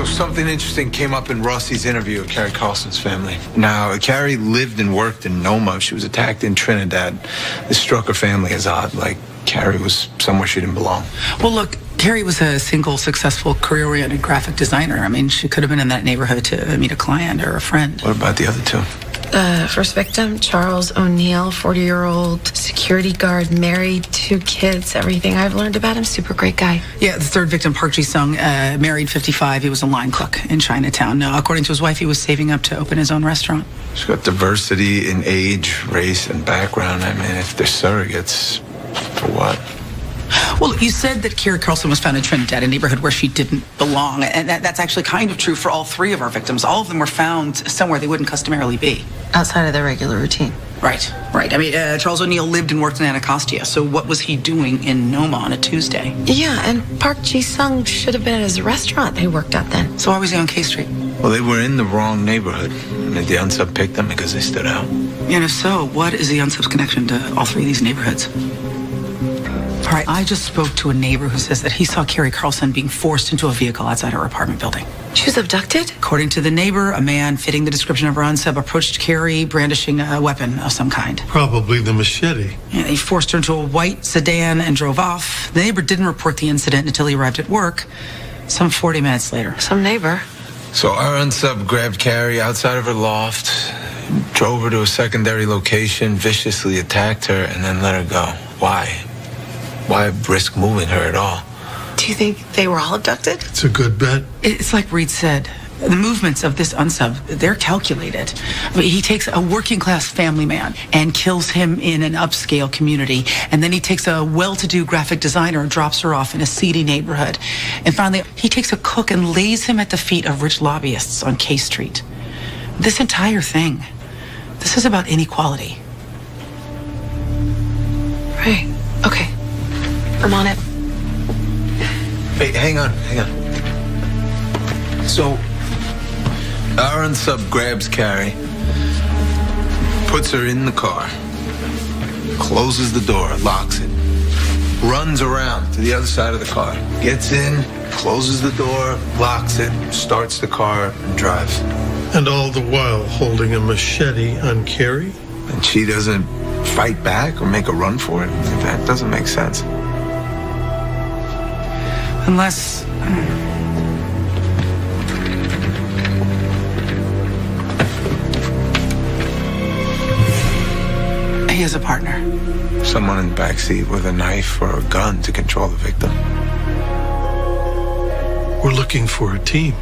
So something interesting came up in Rossi's interview with Carrie Carlson's family. Now, Carrie lived and worked in Noma. She was attacked in Trinidad. This struck her family as odd, like Carrie was somewhere she didn't belong. Well, look, Carrie was a single, successful, career-oriented graphic designer. I mean, she could have been in that neighborhood to meet a client or a friend. What about the other two? First victim, Charles O'Neill, 40-year-old security guard, married, 2 kids, everything I've learned about him, super great guy. Yeah, the third victim, Park Ji-sung, married, 55. He was a line cook in Chinatown. Now, according to his wife, he was saving up to open his own restaurant. She's got diversity in age, race, and background. I mean, if they're surrogates, for what? Well, you said that Carrie Carlson was found in Trinidad, a neighborhood where she didn't belong. And that's actually kind of true for all 3 of our victims. All of them were found somewhere they wouldn't customarily be. Outside of their regular routine. Right. I mean, Charles O'Neill lived and worked in Anacostia, so what was he doing in Noma on a Tuesday? Yeah, and Park Ji-sung should have been at his restaurant they worked at then. So why was he on K Street? Well, they were in the wrong neighborhood. And the unsub picked them because they stood out. And if so, what is the unsub's connection to all 3 of these neighborhoods? All right, I just spoke to a neighbor who says that he saw Carrie Carlson being forced into a vehicle outside her apartment building. She was abducted? According to the neighbor, a man fitting the description of her unsub approached Carrie brandishing a weapon of some kind. Probably the machete. Yeah, he forced her into a white sedan and drove off. The neighbor didn't report the incident until he arrived at work, some 40 minutes later. Some neighbor. So our unsub grabbed Carrie outside of her loft, drove her to a secondary location, viciously attacked her, and then let her go. Why? Why risk moving her at all? Do you think they were all abducted? It's a good bet. It's like Reed said, the movements of this unsub, they're calculated. I mean, he takes a working-class family man and kills him in an upscale community, and then he takes a well-to-do graphic designer and drops her off in a seedy neighborhood. And finally, he takes a cook and lays him at the feet of rich lobbyists on K Street. This entire thing, this is about inequality. Right. Okay. I'm on it. Hey, hang on. So, our unsub grabs Carrie, puts her in the car, closes the door, locks it, runs around to the other side of the car, gets in, closes the door, locks it, starts the car, and drives. And all the while holding a machete on Carrie? And she doesn't fight back or make a run for it? That doesn't make sense. Unless... he has a partner. Someone in the backseat with a knife or a gun to control the victim. We're looking for a team.